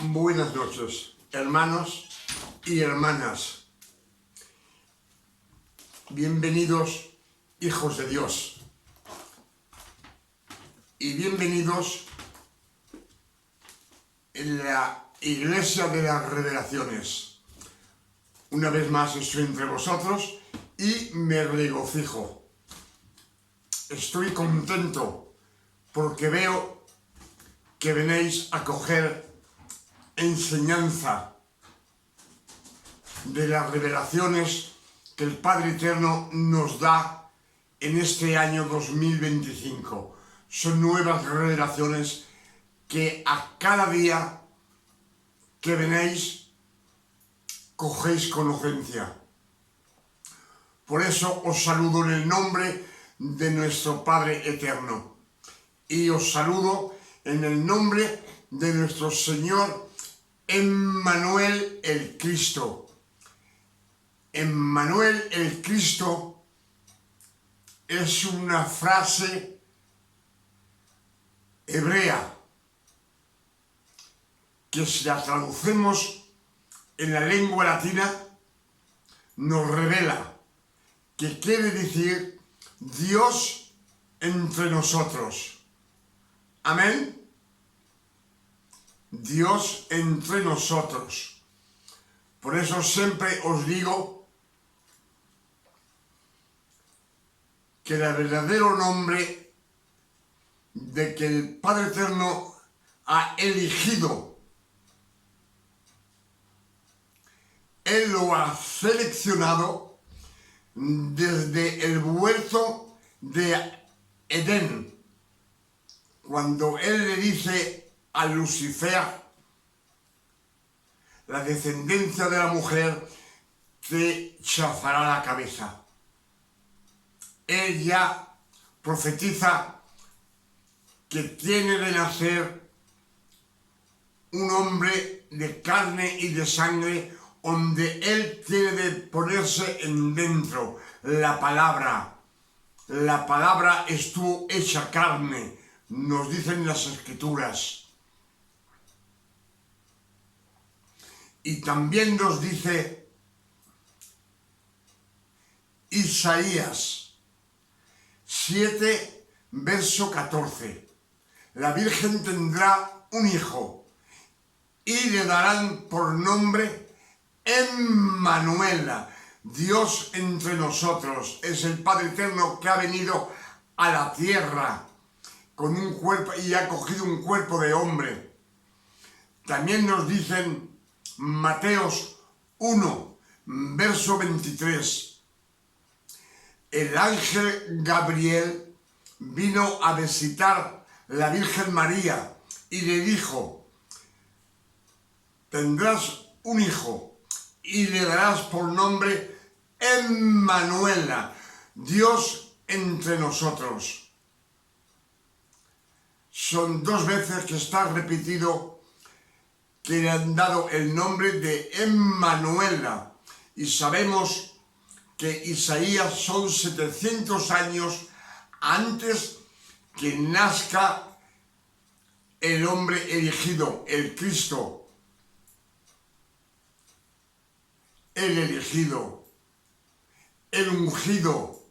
Buenas noches, hermanos y hermanas. Bienvenidos, hijos de Dios. Y bienvenidos en la Iglesia de las Revelaciones. Una vez más estoy entre vosotros y me regocijo. Estoy contento porque veo que venéis a coger enseñanza de las revelaciones que el Padre Eterno nos da en este año 2025. Son nuevas revelaciones que a cada día que venéis cogéis conocencia. Por eso os saludo en el nombre de nuestro Padre Eterno y os saludo en el nombre de nuestro Señor Emmanuel el Cristo. Emmanuel el Cristo es una frase hebrea que si la traducemos en la lengua latina nos revela que quiere decir Dios entre nosotros. Amén. Dios entre nosotros. Por eso siempre os digo que el verdadero nombre de que el Padre Eterno ha elegido, Él lo ha seleccionado desde el huerto de Edén, cuando Él le dice a Lucifer, la descendencia de la mujer te chafará la cabeza. Él ya profetiza que tiene de nacer un hombre de carne y de sangre, donde él tiene de ponerse en dentro la palabra. La palabra estuvo hecha carne, nos dicen las Escrituras. Y también nos dice Isaías 7, verso 14. La Virgen tendrá un hijo y le darán por nombre Emmanuel, Dios entre nosotros. Es el Padre Eterno que ha venido a la tierra con un cuerpo y ha cogido un cuerpo de hombre. También nos dicen Mateos 1, verso 23. El ángel Gabriel vino a visitar la Virgen María y le dijo: tendrás un hijo y le darás por nombre Emmanuel, Dios entre nosotros. Son dos veces que está repetido que le han dado el nombre de Emmanuel, y sabemos que Isaías son 700 años antes que nazca el hombre elegido, el Cristo, el elegido, el ungido,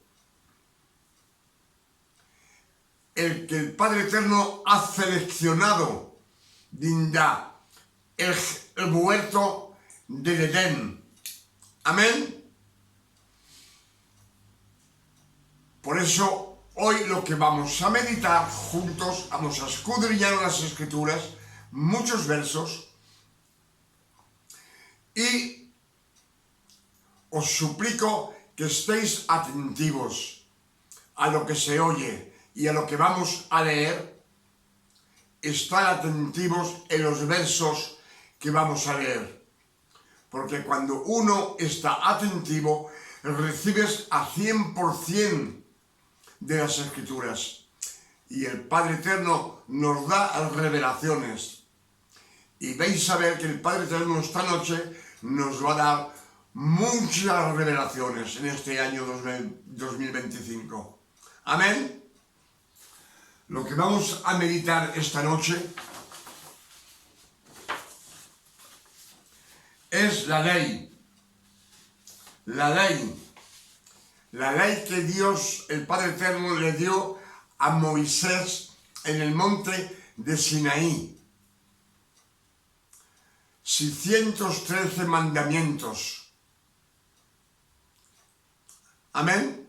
el que el Padre Eterno ha seleccionado dinda el huerto del Edén. Amén. Por eso hoy lo que vamos a meditar juntos, vamos a escudriñar las Escrituras, muchos versos, y os suplico que estéis atentivos a lo que se oye y a lo que vamos a leer. Estar atentivos en los versos que vamos a leer, porque cuando uno está atentivo recibes a 100% de las Escrituras, y el Padre Eterno nos da revelaciones, y vais a ver que el Padre Eterno esta noche nos va a dar muchas revelaciones en este año 2025. Amén. Lo que vamos a meditar esta noche es la ley. La ley. La ley que Dios, el Padre Eterno, le dio a Moisés en el monte de Sinaí. 613 mandamientos. Amén.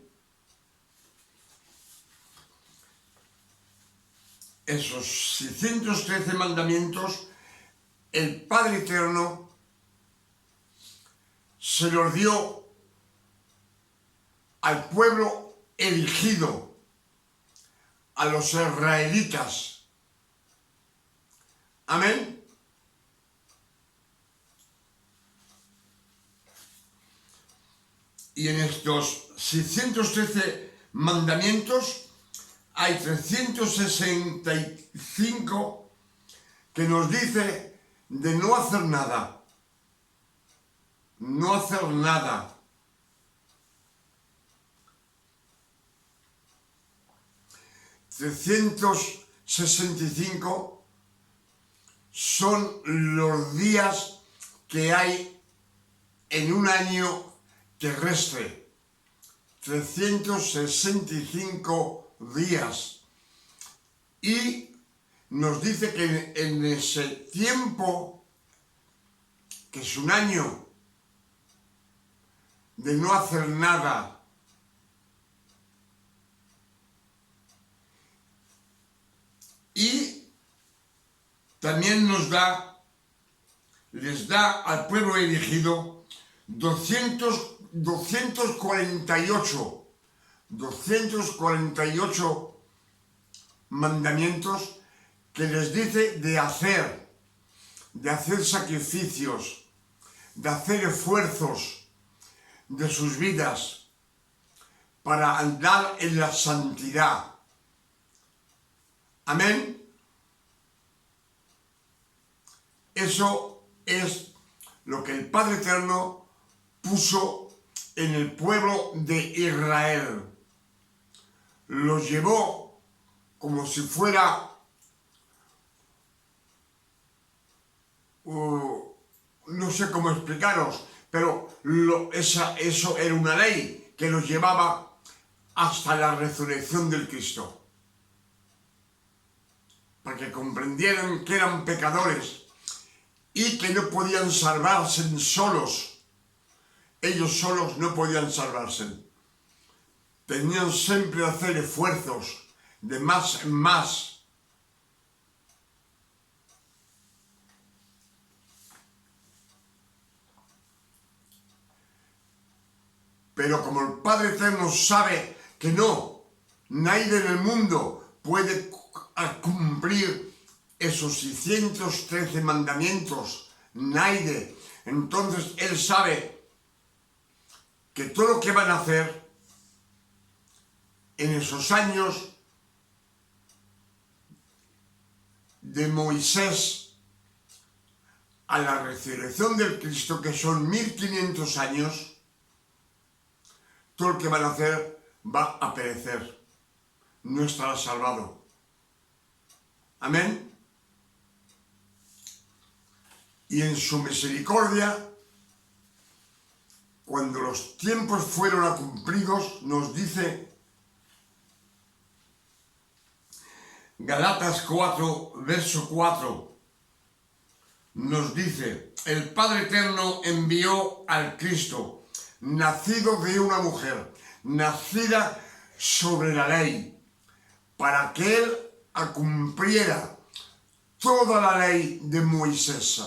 Esos 613 mandamientos, el Padre Eterno se los dio al pueblo elegido, a los israelitas. Amén. Y en estos 613 mandamientos hay 365 que nos dice de no hacer nada. No hacer nada. 365 son los días que hay en un año terrestre. 365 días. Y nos dice que en ese tiempo, que es un año de no hacer nada, y también les da al pueblo elegido 248 mandamientos que les dice de hacer sacrificios, de hacer esfuerzos de sus vidas para andar en la santidad. Amén. Eso es lo que el Padre Eterno puso en el pueblo de Israel. Los llevó como si fuera no sé cómo explicaros, pero eso era una ley que los llevaba hasta la resurrección del Cristo. Para que comprendieran que eran pecadores y que no podían salvarse solos. Ellos solos no podían salvarse. Tenían siempre que hacer esfuerzos de más en más. Pero como el Padre Eterno sabe que nadie en el mundo puede cumplir esos 613 mandamientos, nadie. Entonces Él sabe que todo lo que van a hacer en esos años de Moisés a la resurrección del Cristo, que son 1500 años, todo lo que van a hacer va a perecer, no estará salvado. Amén. Y en su misericordia, cuando los tiempos fueron cumplidos, nos dice Galatas 4, verso 4, nos dice: el Padre Eterno envió al Cristo, nacido de una mujer, nacida sobre la ley, para que Él cumpliera toda la ley de Moisés,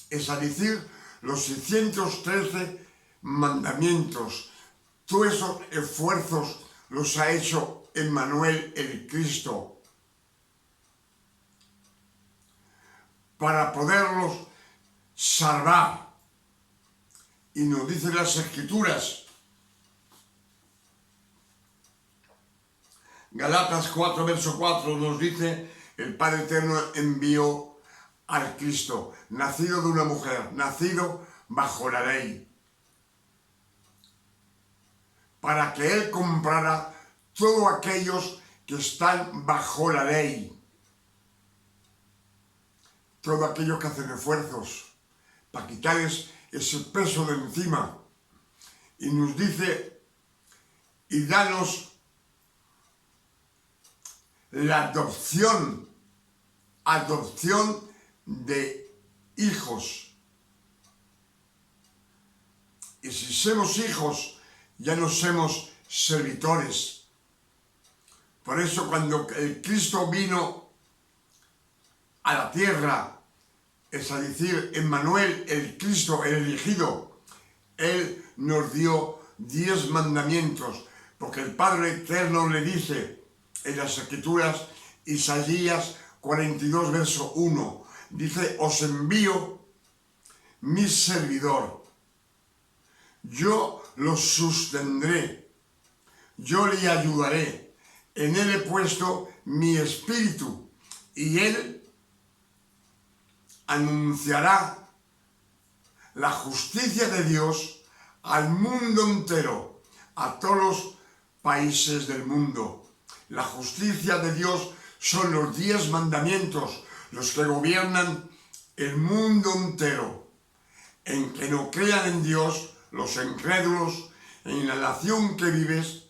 es decir, los 613 mandamientos. Todos esos esfuerzos los ha hecho Emmanuel, el Cristo, para poderlos salvar. Y nos dicen las Escrituras, Galatas 4, verso 4, nos dice: el Padre Eterno envió al Cristo, nacido de una mujer, nacido bajo la ley, para que Él comprara todos aquellos que están bajo la ley, todos aquellos que hacen esfuerzos para quitarles ese peso de encima y nos dice, y danos la adopción de hijos. Y si somos hijos, ya no somos servidores. Por eso cuando el Cristo vino a la tierra, es decir, Emmanuel, el Cristo, el elegido, Él nos dio 10 mandamientos, porque el Padre Eterno le dice en las Escrituras, Isaías 42, verso 1, dice, os envío mi servidor, yo lo sostendré, yo le ayudaré, en él he puesto mi espíritu, y él anunciará la justicia de Dios al mundo entero, a todos los países del mundo. La justicia de Dios son los 10 mandamientos, los que gobiernan el mundo entero. En que no crean en Dios, los incrédulos, en la nación que vives,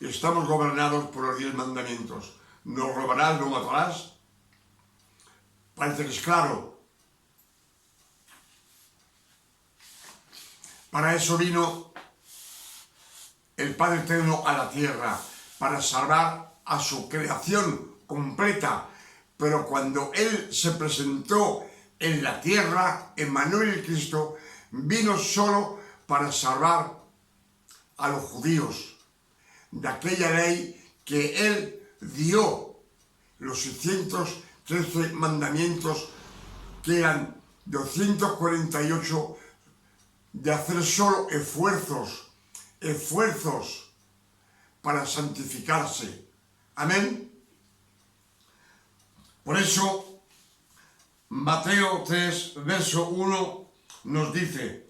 estamos gobernados por los 10 mandamientos. No robarás, no matarás. Parece que es claro. Para eso vino el Padre Eterno a la tierra, para salvar a su creación completa. Pero cuando Él se presentó en la tierra, Emmanuel el Cristo, vino solo para salvar a los judíos de aquella ley que Él dio, los 613 mandamientos, que eran 248, de hacer solo esfuerzos para santificarse. Amén. Por eso, Mateo 3, verso 1 nos dice,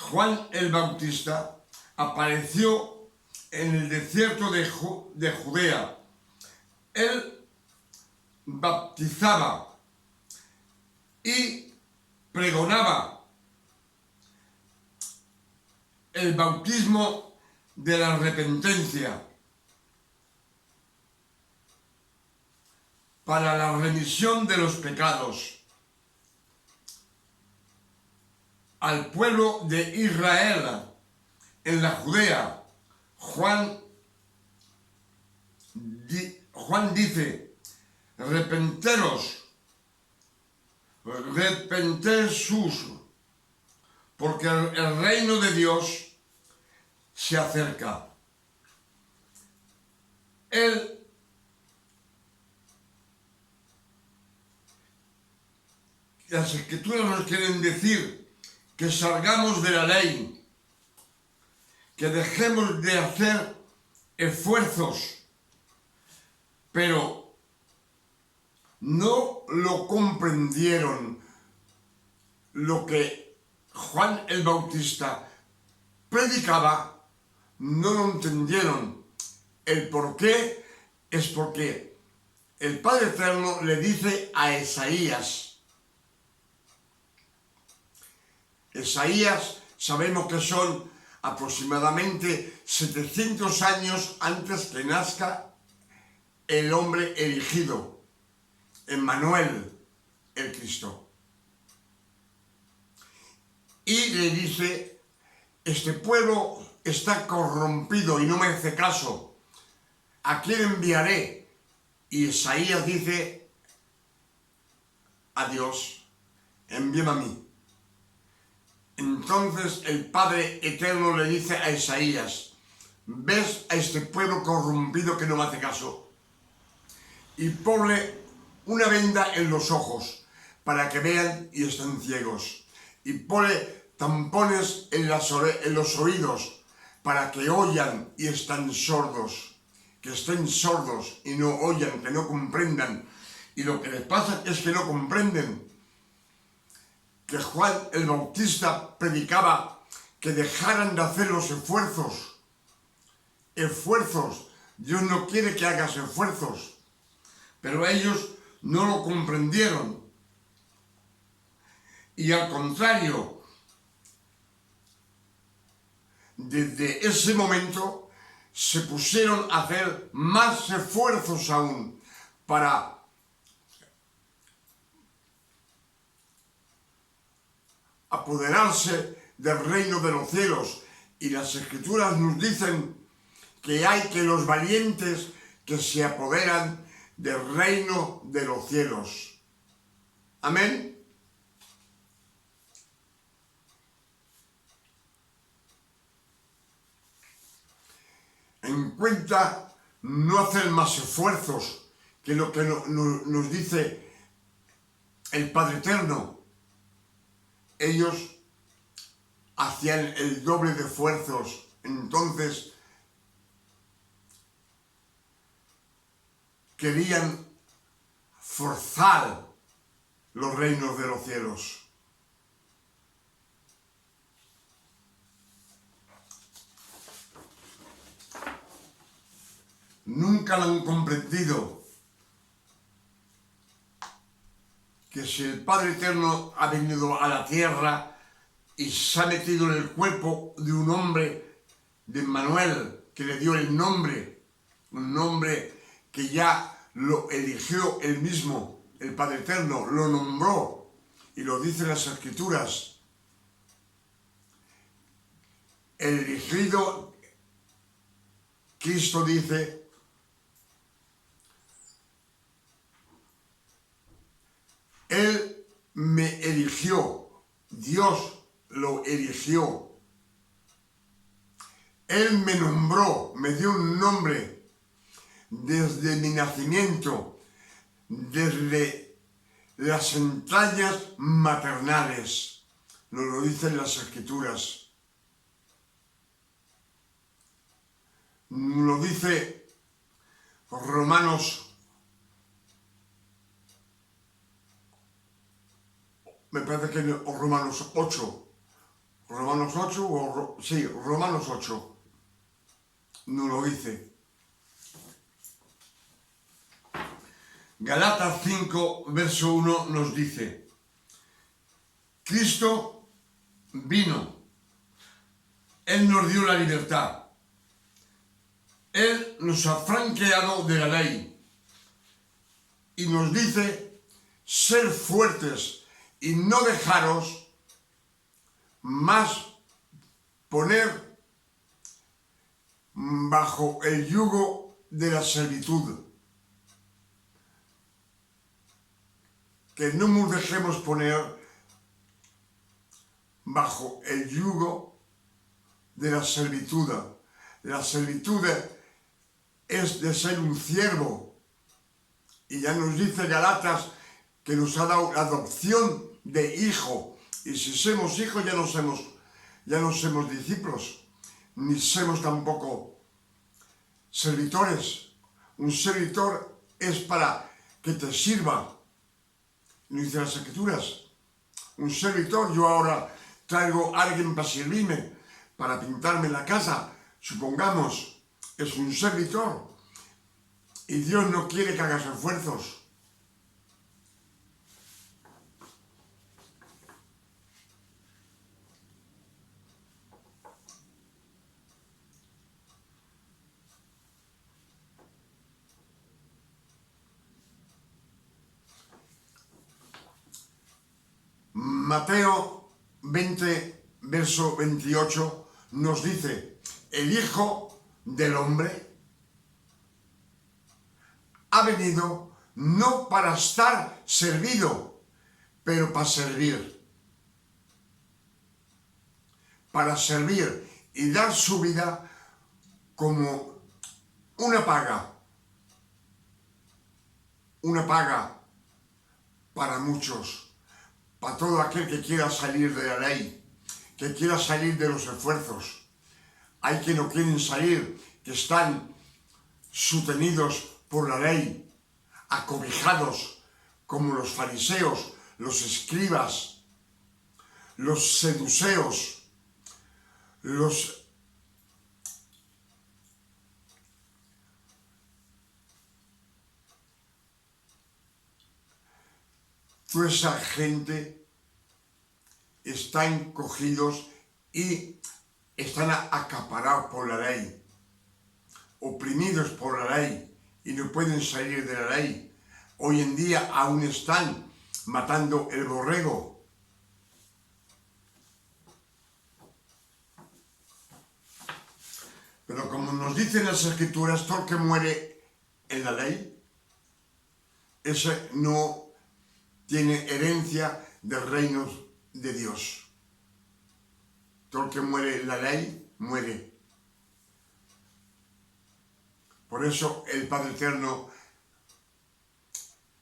Juan el Bautista apareció en el desierto de Judea. Él bautizaba y pregonaba el bautismo de la arrepentencia para la remisión de los pecados al pueblo de Israel en la Judea. Juan dice, arrepenteros, porque el reino de Dios se acerca. Las Escrituras nos quieren decir que salgamos de la ley, que dejemos de hacer esfuerzos, pero no lo comprendieron lo que Juan el Bautista predicaba. No lo entendieron. El por qué es porque el Padre Eterno le dice a Isaías, sabemos que son aproximadamente 700 años antes que nazca el hombre elegido, Emmanuel, el Cristo. Y le dice, este pueblo está corrompido y no me hace caso. ¿A quién enviaré? Y Isaías dice a Dios, envíame a mí. Entonces el Padre Eterno le dice a Isaías, ¿ves a este pueblo corrompido que no me hace caso? Y ponle una venda en los ojos para que vean y estén ciegos. Y ponle tampones en los oídos para que oyan y están sordos, que estén sordos y no oyan, que no comprendan. Y lo que les pasa es que no comprenden. Que Juan el Bautista predicaba que dejaran de hacer los esfuerzos. Dios no quiere que hagas esfuerzos, pero ellos no lo comprendieron. Y al contrario, desde ese momento se pusieron a hacer más esfuerzos aún para apoderarse del reino de los cielos. Y las Escrituras nos dicen que hay que los valientes que se apoderan del reino de los cielos. Amén. En cuenta no hacer más esfuerzos que lo que nos dice el Padre Eterno. Ellos hacían el doble de esfuerzos. Entonces querían forzar los reinos de los cielos. Nunca lo han comprendido, que si el Padre Eterno ha venido a la tierra y se ha metido en el cuerpo de un hombre, de Emmanuel, que le dio el nombre, un nombre que ya lo eligió él mismo, el Padre Eterno, lo nombró, y lo dicen las Escrituras. El elegido, Cristo dice, Él me eligió, Dios lo eligió. Él me nombró, me dio un nombre desde mi nacimiento, desde las entrañas maternales. Nos lo dicen las Escrituras. Lo dice Romanos, me parece que Romanos 8. Romanos 8, sí, Romanos 8. No lo dice. Galatas 5, verso 1 nos dice: Cristo vino, Él nos dio la libertad, Él nos ha franqueado de la ley y nos dice: ser fuertes y no dejaros, más poner bajo el yugo de la servitud. Que no nos dejemos poner bajo el yugo de la servitud. La servitud es de ser un siervo. Y ya nos dice Galatas que nos ha dado la adopción de hijo. Y si somos hijos ya no somos discípulos, ni somos tampoco servidores. Un servidor es para que te sirva. No dice las Escrituras. Un servidor, yo ahora traigo a alguien para servirme, para pintarme la casa, supongamos, es un servidor. Y Dios no quiere que hagas esfuerzos. Mateo 20, verso 28 nos dice: el Hijo del Hombre ha venido no para estar servido, pero para servir. Para servir y dar su vida como una paga. Una paga para muchos. Para todo aquel que quiera salir de la ley, que quiera salir de los esfuerzos. Hay que no quieren salir, que están sostenidos por la ley, acobijados como los fariseos, los escribas, los seduceos, toda esa gente están cogidos y están acaparados por la ley, oprimidos por la ley y no pueden salir de la ley. Hoy en día aún están matando el borrego. Pero como nos dicen las Escrituras, todo el que muere en la ley, ese no tiene herencia del reino de Dios. Todo el que muere en la ley, muere. Por eso el Padre Eterno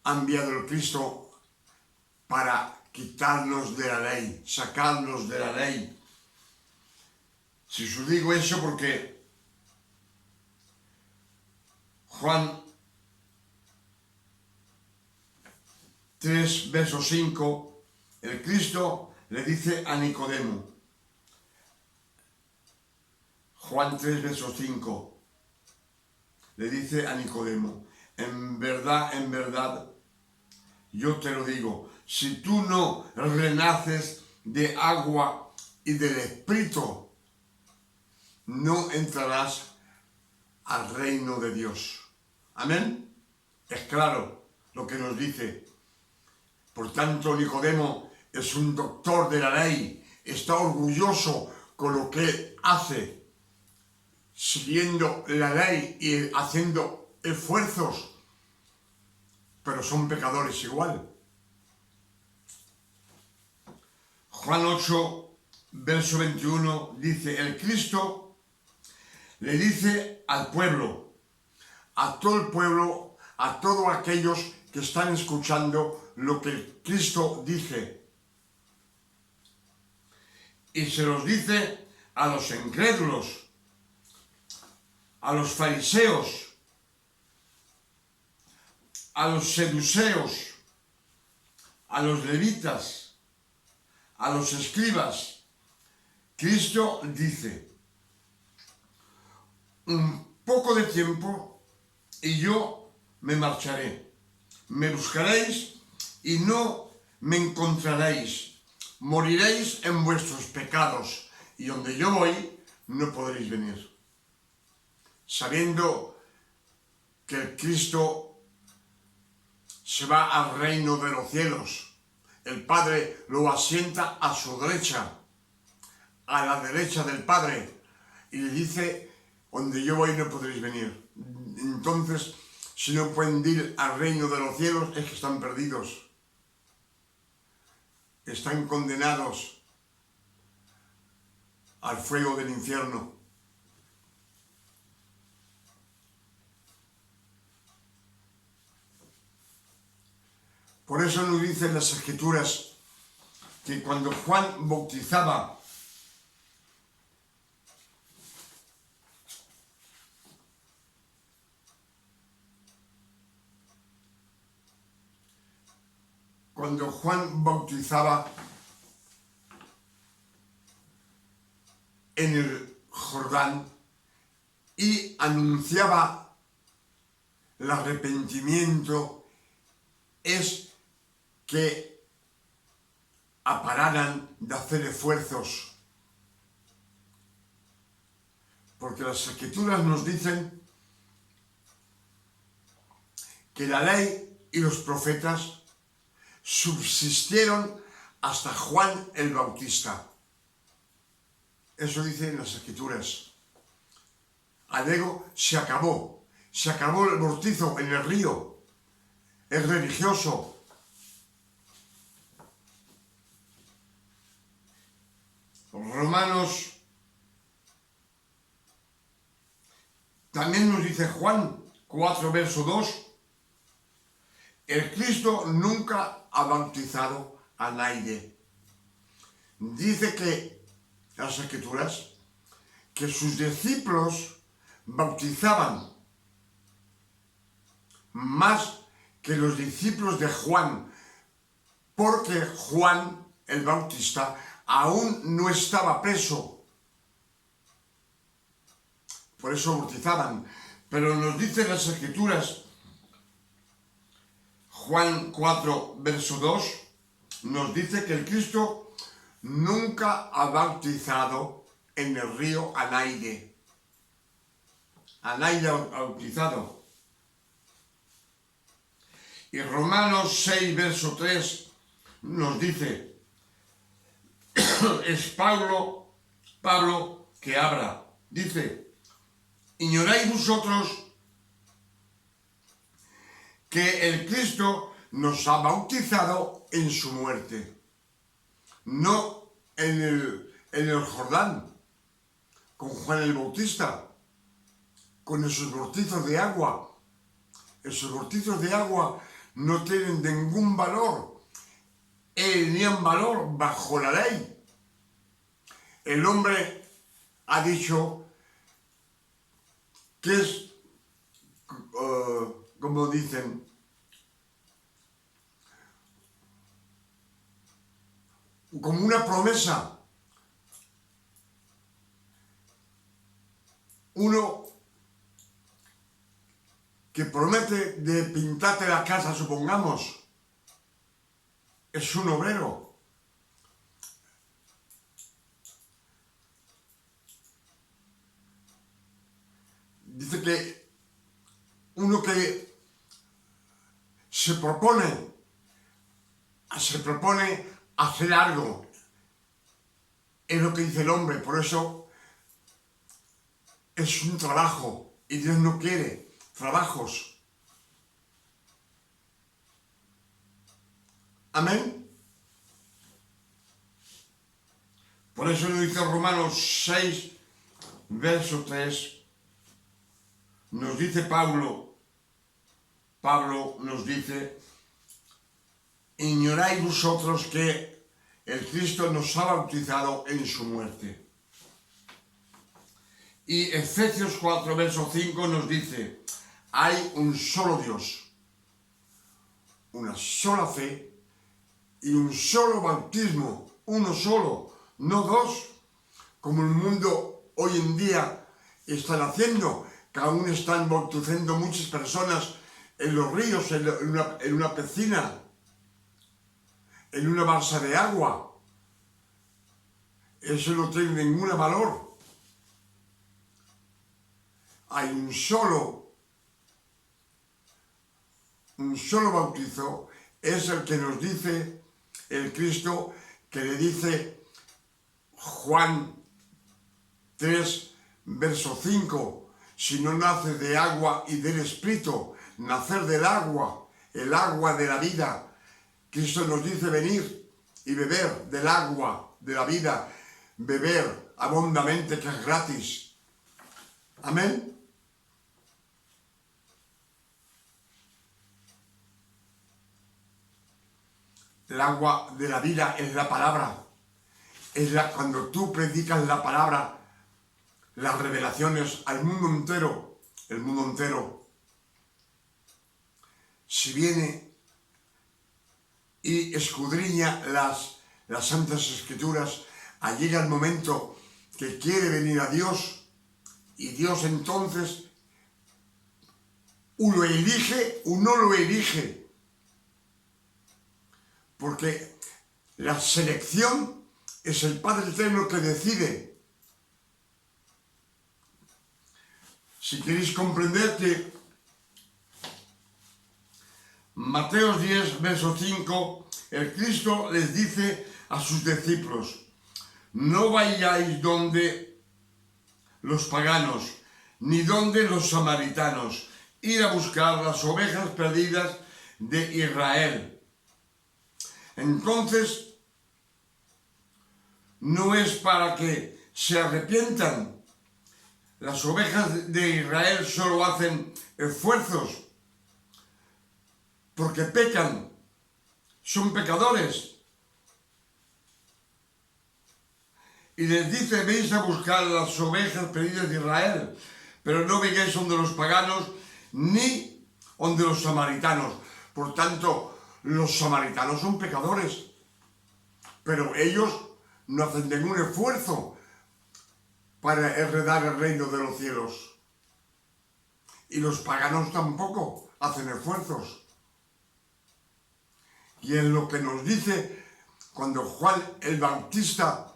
ha enviado al Cristo para quitarnos de la ley, sacarnos de la ley. Si os digo eso porque Juan 3, verso 5, el Cristo le dice a Nicodemo, Juan 3, verso 5, le dice a Nicodemo, en verdad, yo te lo digo, si tú no renaces de agua y del Espíritu, no entrarás al reino de Dios. Amén. Es claro lo que nos dice. Por tanto, Nicodemo es un doctor de la ley, está orgulloso con lo que hace, siguiendo la ley y haciendo esfuerzos, pero son pecadores igual. Juan 8, verso 21 dice, el Cristo le dice al pueblo, a todo el pueblo, a todos aquellos que están escuchando lo que el Cristo dice. Y se los dice a los incrédulos, a los fariseos, a los seduceos, a los levitas, a los escribas. Cristo dice, un poco de tiempo y yo me marcharé. Me buscaréis y no me encontraréis. Moriréis en vuestros pecados y donde yo voy no podréis venir. Sabiendo que el Cristo se va al reino de los cielos. El Padre lo asienta a su derecha, a la derecha del Padre, y le dice, donde yo voy no podréis venir. Entonces, si no pueden ir al reino de los cielos, es que están perdidos. Están condenados al fuego del infierno. Por eso nos dicen las Escrituras que cuando Juan bautizaba, en el Jordán y anunciaba el arrepentimiento, es que pararan de hacer esfuerzos. Porque las Escrituras nos dicen que la ley y los profetas subsistieron hasta Juan el Bautista. Eso dicen las Escrituras. Luego se acabó el bautizo en el río. Es religioso. Romanos también nos dice Juan 4, verso 2, el Cristo nunca ha bautizado a nadie. Dice que las Escrituras que sus discípulos bautizaban más que los discípulos de Juan, porque Juan el Bautista aún no estaba preso. Por eso bautizaban. Pero nos dicen las Escrituras, Juan 4, verso 2, nos dice que el Cristo nunca ha bautizado en el río Anaide. Anaide bautizado. Y Romanos 6, verso 3 nos dice, es Pablo que habla. Dice, ¿ignoráis vosotros que el Cristo nos ha bautizado en su muerte? No en el Jordán, con Juan el Bautista, con esos bautizos de agua. Esos bautizos de agua no tienen ningún valor, tenían valor bajo la ley. El hombre ha dicho que es, como dicen, como una promesa. Uno que promete de pintarte la casa, supongamos, es un obrero. Dice que uno que se propone hacer algo, es lo que dice el hombre. Por eso es un trabajo y Dios no quiere trabajos. Amén. Por eso lo dice Romanos 6, verso 3. Nos dice Pablo nos dice, ignoráis vosotros que el Cristo nos ha bautizado en su muerte. Y Efesios 4, verso 5 nos dice, hay un solo Dios, una sola fe y un solo bautismo, uno solo, no dos, como el mundo hoy en día está haciendo, que aún están bautizando muchas personas en los ríos, en una piscina, en una balsa de agua. Eso no tiene ningún valor. Hay un solo bautizo, es el que nos dice el Cristo, que le dice Juan 3, verso 5, si no nace de agua y del Espíritu, nacer del agua, el agua de la vida. Cristo nos dice venir y beber del agua de la vida, beber abundantemente, que es gratis. Amén. El agua de la vida es la palabra. Cuando tú predicas la palabra, las revelaciones al mundo entero, el mundo entero, si viene y escudriña las Santas Escrituras, llega el momento que quiere venir a Dios, y Dios entonces uno elige o no lo elige, porque la selección es el Padre Eterno que decide. Si queréis comprender que Mateo 10, verso 5, el Cristo les dice a sus discípulos, no vayáis donde los paganos, ni donde los samaritanos, ir a buscar las ovejas perdidas de Israel. Entonces, no es para que se arrepientan. Las ovejas de Israel solo hacen esfuerzos porque pecan, son pecadores. Y les dice, veis a buscar las ovejas perdidas de Israel, pero no vengáis donde los paganos ni donde los samaritanos. Por tanto, los samaritanos son pecadores, pero ellos no hacen ningún esfuerzo para heredar el reino de los cielos. Y los paganos tampoco hacen esfuerzos. Y es lo que nos dice cuando Juan el Bautista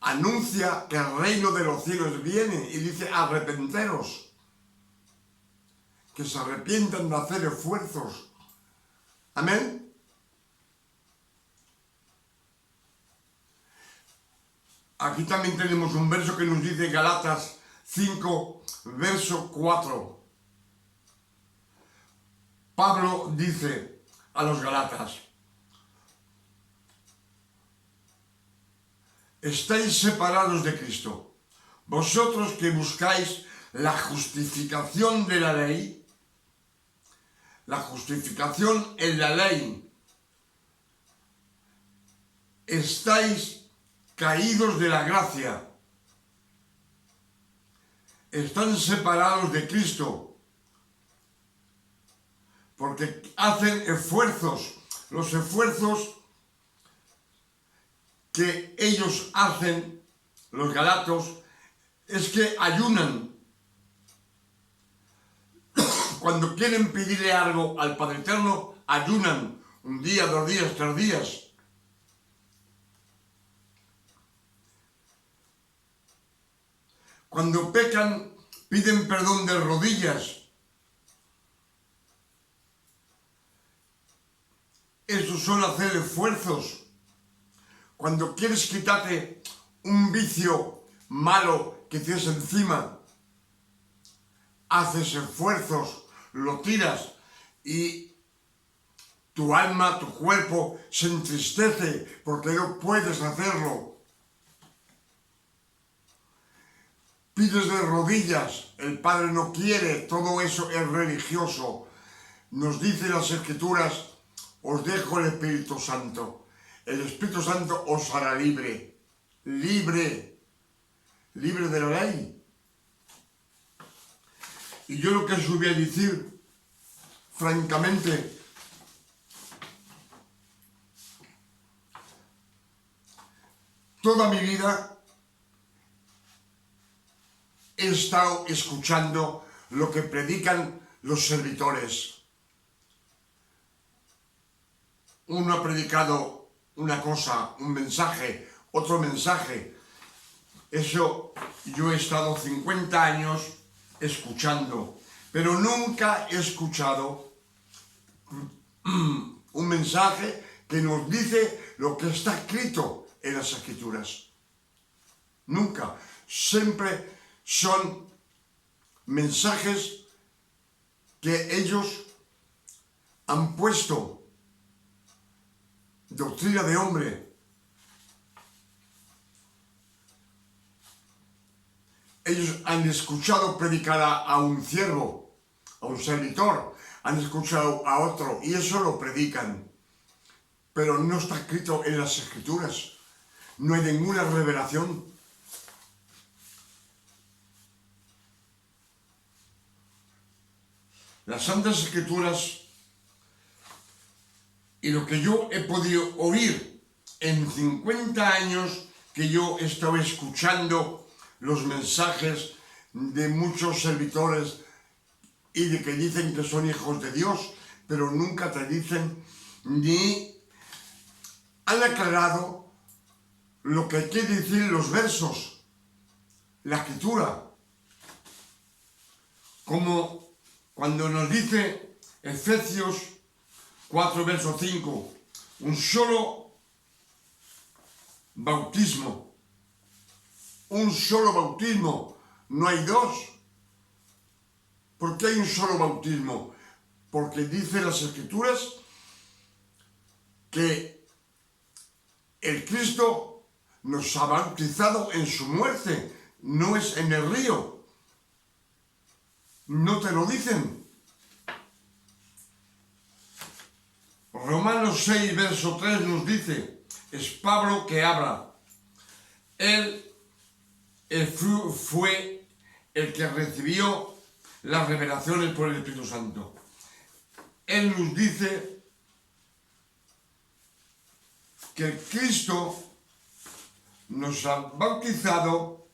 anuncia que el reino de los cielos viene y dice arrepenteros, que se arrepientan de hacer esfuerzos. Amén. Aquí también tenemos un verso que nos dice Galatas 5, verso 4. Pablo dice a los Galatas: estáis separados de Cristo, vosotros que buscáis la justificación de la ley, la justificación en la ley, estáis caídos de la gracia, están separados de Cristo, porque hacen esfuerzos, los esfuerzos que ellos hacen, los galatos, es que ayunan. Cuando quieren pedirle algo al Padre Eterno, ayunan 1 día, 2 días, 3 días. Cuando pecan, piden perdón de rodillas. Esos son hacer esfuerzos. Cuando quieres quitarte un vicio malo que tienes encima, haces esfuerzos, lo tiras y tu alma, tu cuerpo se entristece porque no puedes hacerlo. Pides de rodillas, el Padre no quiere, todo eso es religioso. Nos dice las Escrituras: os dejo el Espíritu Santo. El Espíritu Santo os hará libre, libre de la ley. Y yo lo que os voy a decir, francamente, toda mi vida he estado escuchando lo que predican los servidores. Uno ha predicado una cosa, un mensaje, otro mensaje. Eso yo he estado 50 años escuchando, pero nunca he escuchado un mensaje que nos dice lo que está escrito en las Escrituras. Nunca. Siempre son mensajes que ellos han puesto doctrina de hombre. Ellos han escuchado predicar a un siervo, a un servidor, han escuchado a otro y eso lo predican. Pero no está escrito en las Escrituras. No hay ninguna revelación. Las Santas Escrituras y lo que yo he podido oír en 50 años que yo he estado escuchando los mensajes de muchos servidores y de que dicen que son hijos de Dios, pero nunca te dicen ni han aclarado lo que quiere decir los versos, la Escritura. Como cuando nos dice Efesios 4, verso 5, un solo bautismo, no hay dos. ¿Por qué hay un solo bautismo? Porque dice las Escrituras que el Cristo nos ha bautizado en su muerte, no es en el río. No te lo dicen. Romanos 6, verso 3 nos dice, es Pablo que habla. Él fue el que recibió las revelaciones por el Espíritu Santo. Él nos dice que el Cristo nos ha bautizado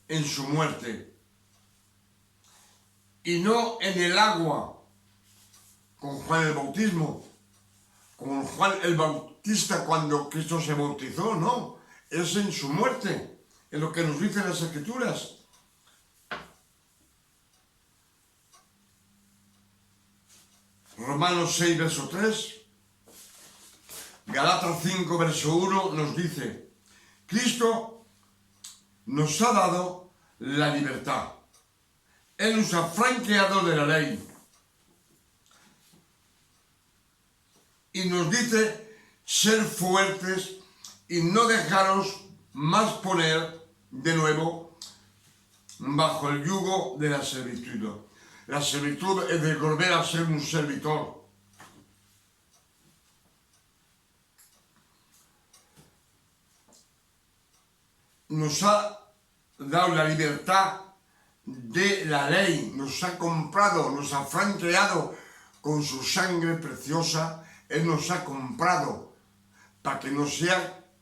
en su muerte y no en el agua, con Juan el Bautismo, con Juan el Bautista cuando Cristo se bautizó, no, es en su muerte. en lo que nos dicen las Escrituras. Romanos 6, verso 3. Galatas 5, verso 1 nos dice: Cristo nos ha dado la libertad. Él nos ha franqueado de la ley. Y nos dice ser fuertes y no dejaros más poner de nuevo bajo el yugo de la servitud. La servitud es de volver a ser un servidor. Nos ha dado la libertad de la ley, nos ha comprado, nos ha franqueado con su sangre preciosa. Él nos ha comprado para que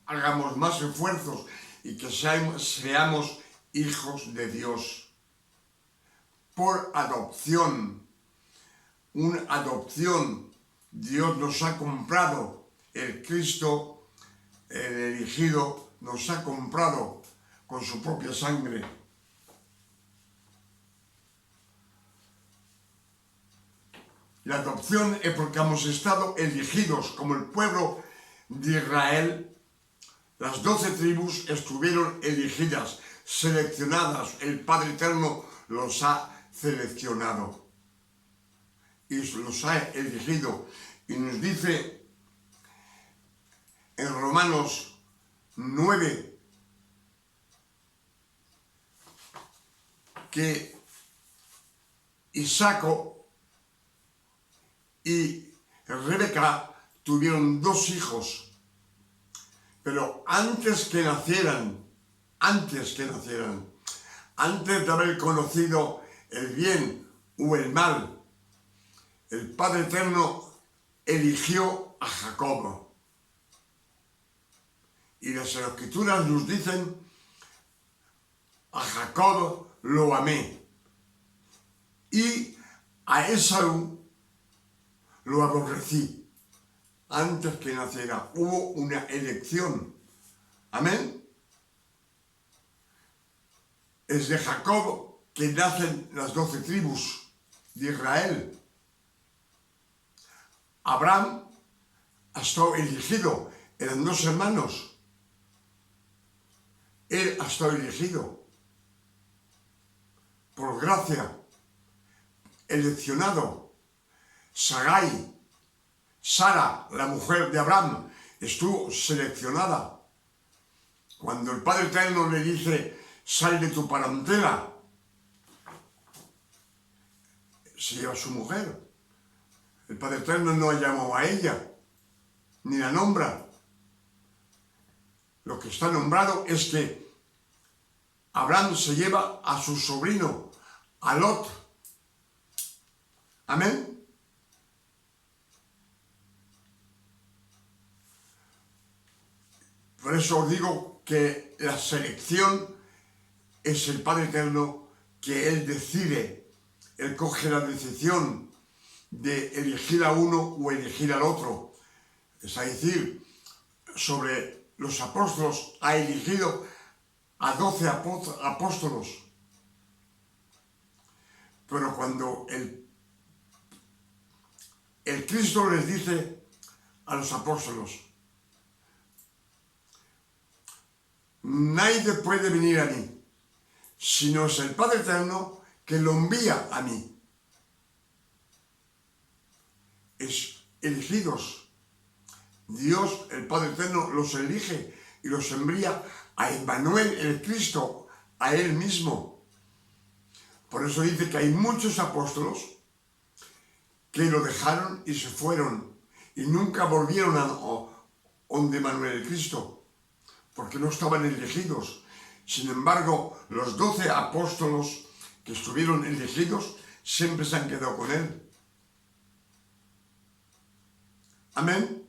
hagamos más esfuerzos y que seamos hijos de Dios. Por adopción, una adopción, Dios nos ha comprado, el Cristo, el elegido, nos ha comprado con su propia sangre. La adopción es porque hemos estado elegidos como el pueblo de Israel. Las 12 tribus estuvieron elegidas, seleccionadas. El Padre Eterno los ha seleccionado y los ha elegido. Y nos dice en Romanos 9 que Isaac y Rebeca tuvieron 2 hijos, pero antes de haber conocido el bien o el mal, el Padre Eterno eligió a Jacob. Y las Escrituras nos dicen: a Jacob lo amé y a Esaú lo aborrecí. Antes que naciera hubo una elección. Amén. Es de Jacob que nacen las 12 tribus de Israel. Abraham ha estado elegido, eran 2 hermanos. Él ha estado elegido por gracia, eleccionado. Sarai, Sara, la mujer de Abraham, estuvo seleccionada. Cuando el Padre Eterno le dice: sal de tu parentela, se lleva a su mujer. El Padre Eterno no la llamó a ella, ni la nombra. Lo que está nombrado es que Abraham se lleva a su sobrino, a Lot. Amén. Por eso os digo que la selección es el Padre Eterno, que Él decide, Él coge la decisión de elegir a uno o elegir al otro. Es decir, sobre los apóstolos ha elegido a 12 apóstolos. Pero cuando el Cristo les dice a los apóstolos: nadie puede venir a mí, sino es el Padre Eterno que lo envía a mí. Es elegidos. Dios, el Padre Eterno, los elige y los envía a Emmanuel, el Cristo, a Él mismo. Por eso dice que hay muchos apóstolos que lo dejaron y se fueron y nunca volvieron a donde Emmanuel, el Cristo, porque no estaban elegidos. Sin embargo, los 12 apóstolos que estuvieron elegidos siempre se han quedado con Él. Amén.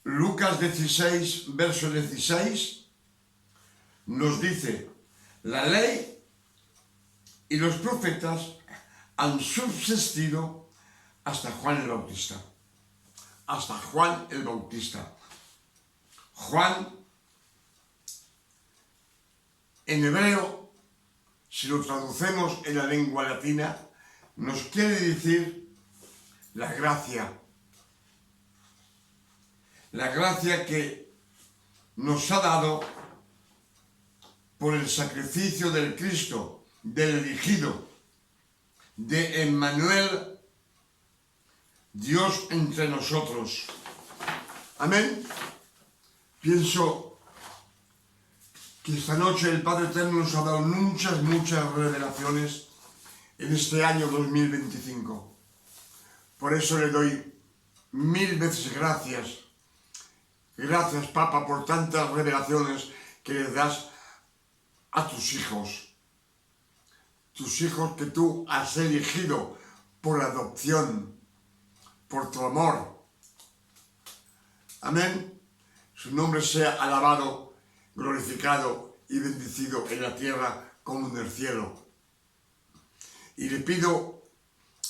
Lucas 16, verso 16, nos dice: la ley y los profetas han subsistido hasta Juan el Bautista. Hasta Juan el Bautista. Juan, en hebreo, si lo traducemos en la lengua latina, nos quiere decir la gracia. La gracia que nos ha dado por el sacrificio del Cristo, del elegido, de Emmanuel, Dios entre nosotros. Amén. Pienso que esta noche el Padre Eterno nos ha dado muchas revelaciones en este año 2025. Por eso le doy 1000 veces gracias. Gracias, Papa, por tantas revelaciones que le das a tus hijos. Tus hijos que tú has elegido por adopción, por tu amor. Amén. Su nombre sea alabado, glorificado y bendecido en la tierra como en el cielo. Y le pido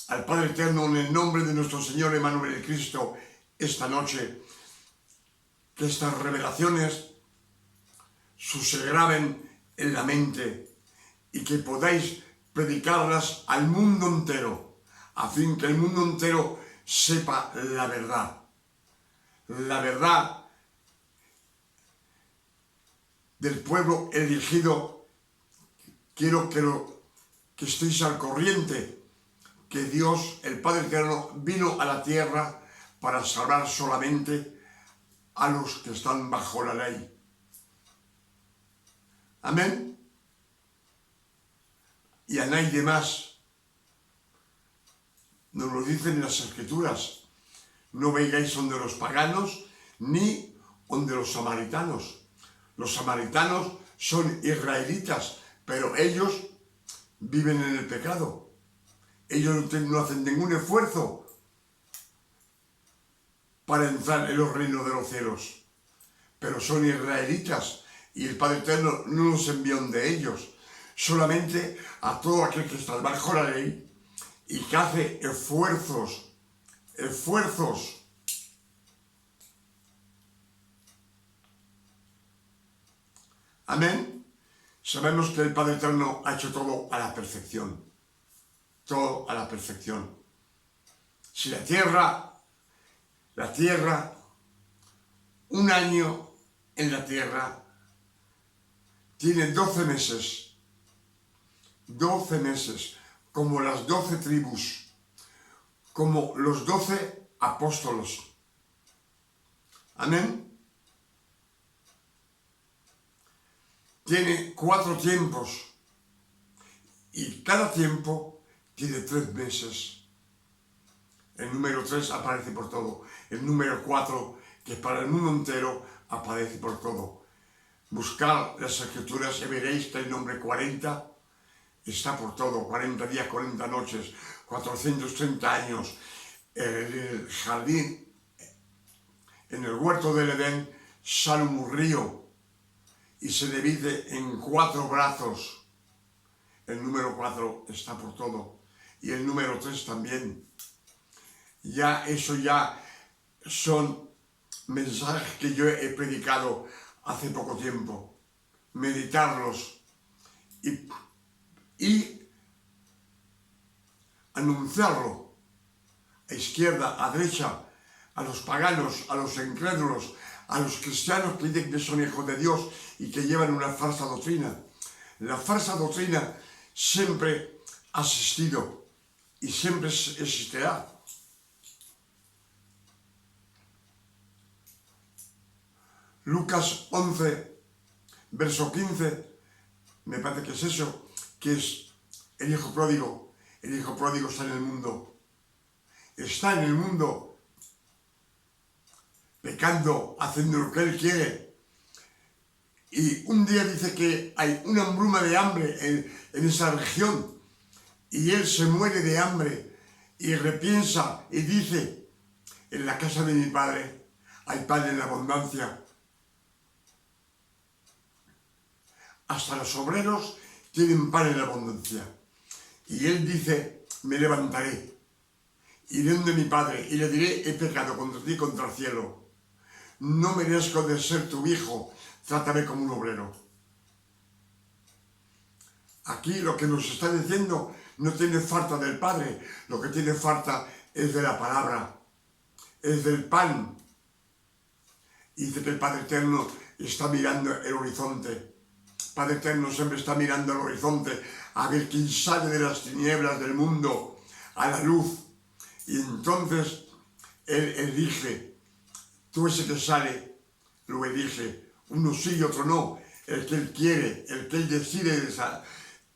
al Padre Eterno, en el nombre de nuestro Señor Emmanuel el Cristo, esta noche, que estas revelaciones se graben en la mente y que podáis predicarlas al mundo entero, a fin que el mundo entero sepa la verdad. La verdad del pueblo elegido. Quiero que estéis al corriente que Dios, el Padre Eterno, vino a la tierra para salvar solamente a los que están bajo la ley. Amén. Y a nadie más. Nos lo dicen las Escrituras. No vengáis donde los paganos ni donde los samaritanos. Los samaritanos son israelitas, pero ellos viven en el pecado. Ellos no hacen ningún esfuerzo para entrar en los reinos de los cielos. Pero son israelitas y el Padre Eterno no los envió de ellos. Solamente a todo aquel que está bajo la ley y que hace esfuerzos. Amén. Sabemos que el Padre Eterno ha hecho todo a la perfección. Todo a la perfección. Si la tierra, un año en la tierra tiene 12 meses. 12 meses, como las 12 tribus, como los 12 apóstolos. Amén. Tiene 4 tiempos y cada tiempo tiene 3 meses. El número 3 aparece por todo. El número 4, que es para el mundo entero, aparece por todo. Buscad las Escrituras y veréis que el nombre 40 está por todo. 40 días, 40 noches, 430 años. En el jardín, en el huerto del Edén, sale un río y se divide en 4 brazos. El número 4 está por todo. Y el número 3 también. Eso ya son mensajes que yo he predicado hace poco tiempo. Meditarlos y anunciarlo a izquierda, a derecha, a los paganos, a los incrédulos, a los cristianos que dicen que son hijos de Dios y que llevan una falsa doctrina. La falsa doctrina siempre ha existido y siempre existirá. Lucas 11, verso 15, me parece que es eso, que es el hijo pródigo. El hijo pródigo está en el mundo. Está en el mundo, pecando, haciendo lo que él quiere. Y un día dice que hay una hambruna de hambre en esa región. Y él se muere de hambre y repiensa y dice, en la casa de mi padre hay pan en abundancia. Hasta los obreros tienen pan en abundancia. Y él dice, me levantaré Iré de mi padre y le diré, he pecado contra ti y contra el cielo. No merezco de ser tu hijo, trátame como un obrero. Aquí lo que nos está diciendo no tiene falta del Padre, lo que tiene falta es de la palabra, es del pan. Y dice que el Padre Eterno está mirando el horizonte. Padre Eterno siempre está mirando el horizonte a ver quién sale de las tinieblas del mundo a la luz. Y entonces Él elige, tú ese que sale, lo elige, uno sí y otro no, el que Él quiere, el que Él decide.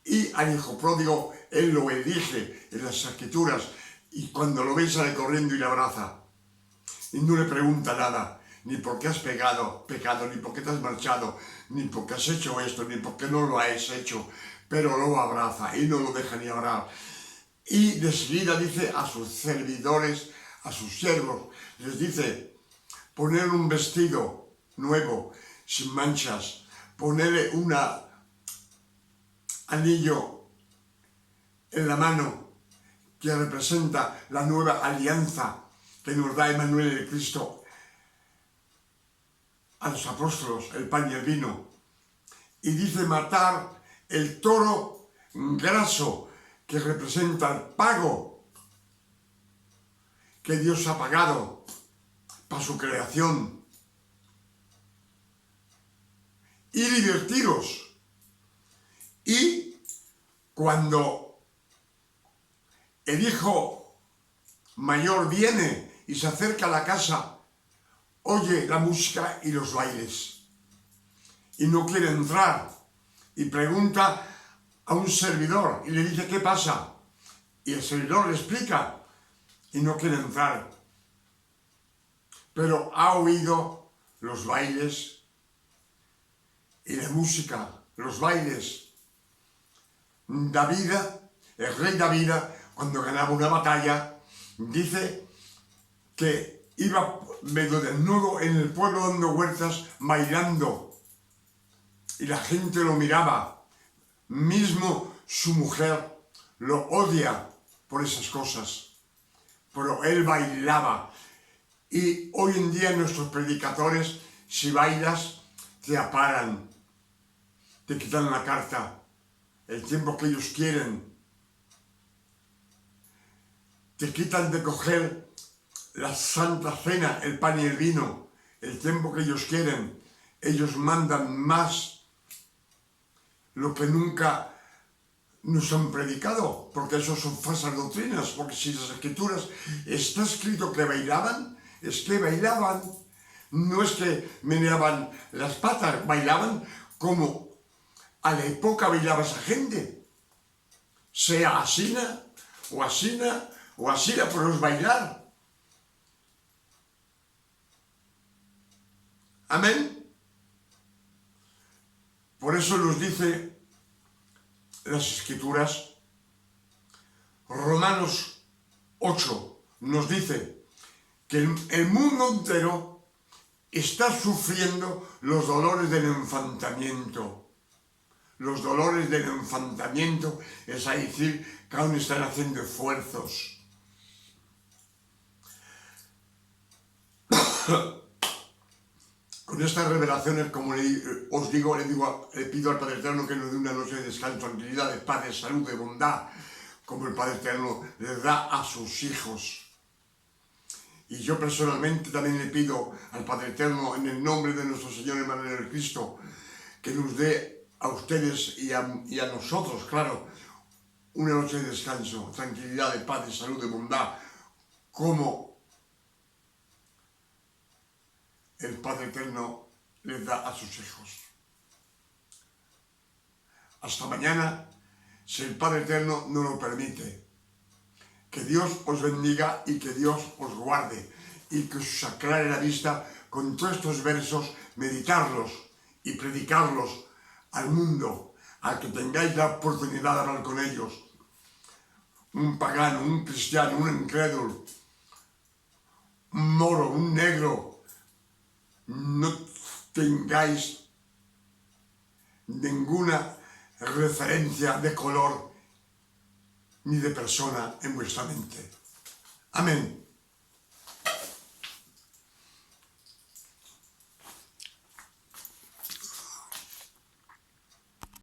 Y al hijo pródigo Él lo elige en las escrituras y cuando lo ve sale corriendo y le abraza. Y no le pregunta nada, ni por qué has pecado, ni por qué te has marchado, ni por qué has hecho esto, ni por qué no lo has hecho, pero lo abraza y no lo deja ni hablar. Y de seguida dice a sus servidores, a sus siervos, les dice, poner un vestido nuevo, sin manchas, ponerle un anillo en la mano que representa la nueva alianza que nos da Emmanuel el Cristo a los apóstolos, el pan y el vino. Y dice matar el toro graso que representa el pago que Dios ha pagado para su creación. Y divertiros. Y cuando el hijo mayor viene y se acerca a la casa, oye la música y los bailes. Y no quiere entrar. Y pregunta a un servidor y le dice, ¿qué pasa? Y el servidor le explica y no quiere entrar. Pero ha oído los bailes y la música, los bailes. David, el rey David, cuando ganaba una batalla, dice que iba medio desnudo en el pueblo dando vueltas, bailando. Y la gente lo miraba. Mismo su mujer lo odia por esas cosas. Pero él bailaba. Y hoy en día nuestros predicadores, si bailas, te aparan. Te quitan la carta. El tiempo que ellos quieren. Te quitan de coger la Santa Cena, el pan y el vino. El tiempo que ellos quieren. Ellos mandan más lo que nunca nos han predicado, porque eso son falsas doctrinas, porque si las escrituras está escrito que bailaban, es que bailaban, no es que meneaban las patas, bailaban como a la época bailaba esa gente, sea asina, o asina, o asina, pero es bailar. Amén. Por eso nos dice las escrituras, Romanos 8 nos dice que el mundo entero está sufriendo los dolores del enfantamiento. Los dolores del enfantamiento es a decir que aún están haciendo esfuerzos. Con estas revelaciones, como os digo, le pido al Padre Eterno que nos dé una noche de descanso, tranquilidad, de paz, de salud, de bondad, como el Padre Eterno les da a sus hijos. Y yo personalmente también le pido al Padre Eterno, en el nombre de nuestro Señor Emmanuel Cristo, que nos dé a ustedes y a nosotros, claro, una noche de descanso, tranquilidad, de paz, de salud, de bondad, como el Padre Eterno les da a sus hijos. Hasta mañana, si el Padre Eterno no lo permite. Que Dios os bendiga y que Dios os guarde y que os aclare la vista con todos estos versos, meditarlos y predicarlos al mundo, al que tengáis la oportunidad de hablar con ellos. Un pagano, un cristiano, un incrédulo, un moro, un negro, no tengáis ninguna referencia de color ni de persona en vuestra mente. Amén.